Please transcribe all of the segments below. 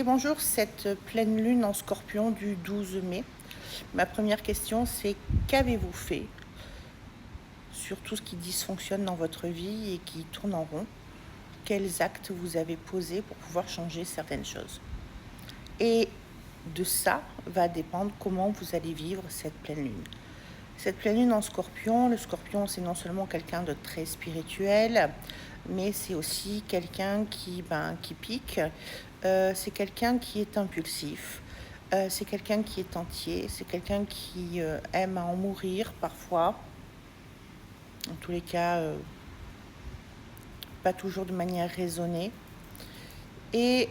Et bonjour, cette pleine lune en Scorpion du 12 mai. Ma première question, c'est qu'avez-vous fait sur tout ce qui dysfonctionne dans votre vie et qui tourne en rond? Quels actes vous avez posés pour pouvoir changer certaines choses? Et de ça va dépendre comment vous allez vivre cette pleine lune. Cette pleine lune en Scorpion, le Scorpion, c'est non seulement quelqu'un de très spirituel, mais c'est aussi quelqu'un qui pique. C'est quelqu'un qui est impulsif. C'est quelqu'un qui est entier. C'est quelqu'un qui aime à en mourir parfois. En tous les cas, pas toujours de manière raisonnée. Et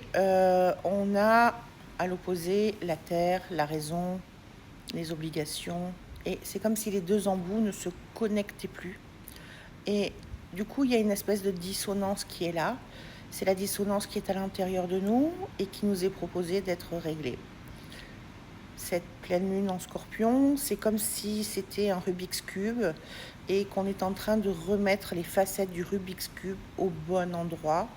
on a à l'opposé la terre, la raison, les obligations. Et c'est comme si les deux embouts ne se connectaient plus. Et du coup, il y a une espèce de dissonance qui est là. C'est la dissonance qui est à l'intérieur de nous et qui nous est proposée d'être réglée. Cette pleine lune en Scorpion, c'est comme si c'était un Rubik's Cube et qu'on est en train de remettre les facettes du Rubik's Cube au bon endroit,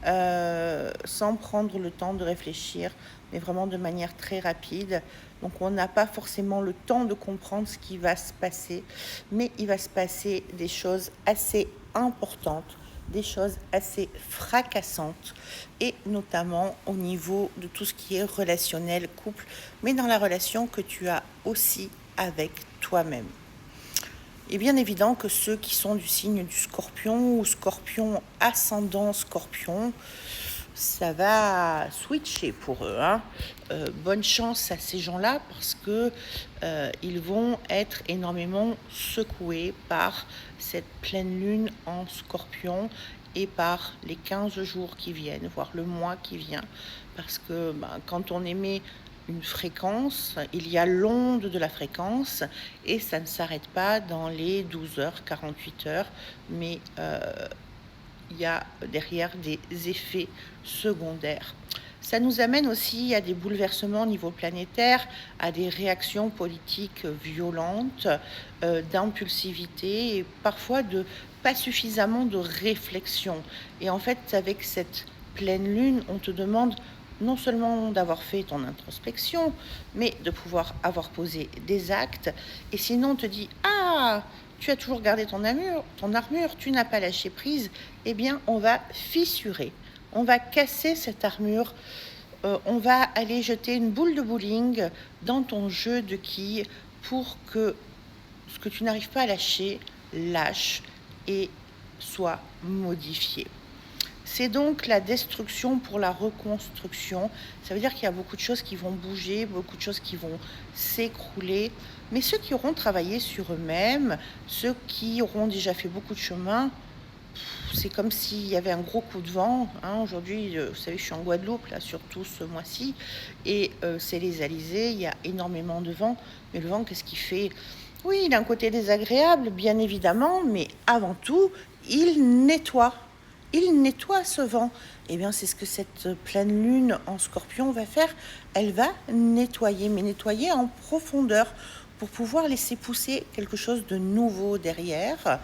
sans prendre le temps de réfléchir, mais vraiment de manière très rapide. Donc on n'a pas forcément le temps de comprendre ce qui va se passer, mais il va se passer des choses assez importantes, des choses assez fracassantes, et notamment au niveau de tout ce qui est relationnel, couple, mais dans la relation que tu as aussi avec toi-même. Il est bien évident que ceux qui sont du signe du Scorpion ou Scorpion ascendant Scorpion, ça va switcher pour eux. Bonne chance à ces gens-là parce que ils vont être énormément secoués par cette pleine lune en Scorpion et par les 15 jours qui viennent, voire le mois qui vient. Parce que quand on émet une fréquence, il y a l'onde de la fréquence et ça ne s'arrête pas dans les 12 heures, 48 heures, mais il y a derrière des effets secondaires. Ça nous amène aussi à des bouleversements au niveau planétaire, à des réactions politiques violentes, d'impulsivité et parfois de pas suffisamment de réflexion. Et en fait, avec cette pleine lune, on te demande non seulement d'avoir fait ton introspection, mais de pouvoir avoir posé des actes. Et sinon, on te dit « Ah, tu as toujours gardé ton armure, tu n'as pas lâché prise. » Eh bien, on va fissurer, on va casser cette armure, on va aller jeter une boule de bowling dans ton jeu de quilles pour que ce que tu n'arrives pas à lâcher, lâche et soit modifié. C'est donc la destruction pour la reconstruction. Ça veut dire qu'il y a beaucoup de choses qui vont bouger, beaucoup de choses qui vont s'écrouler. Mais ceux qui auront travaillé sur eux-mêmes, ceux qui auront déjà fait beaucoup de chemin, c'est comme s'il y avait un gros coup de vent. Aujourd'hui, vous savez, je suis en Guadeloupe, là, surtout ce mois-ci, et c'est les alizés, il y a énormément de vent. Mais le vent, qu'est-ce qu'il fait? Oui, il a un côté désagréable, bien évidemment, mais avant tout, il nettoie. Il nettoie ce vent. Eh bien, c'est ce que cette pleine lune en Scorpion va faire. Elle va nettoyer, mais nettoyer en profondeur pour pouvoir laisser pousser quelque chose de nouveau derrière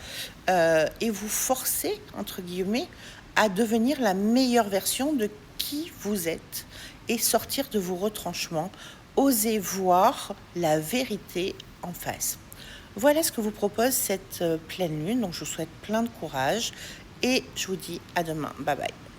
et vous forcer, entre guillemets, à devenir la meilleure version de qui vous êtes et sortir de vos retranchements. Osez voir la vérité en face. Voilà ce que vous propose cette pleine lune. Donc, je vous souhaite plein de courage et je vous dis à demain. Bye bye.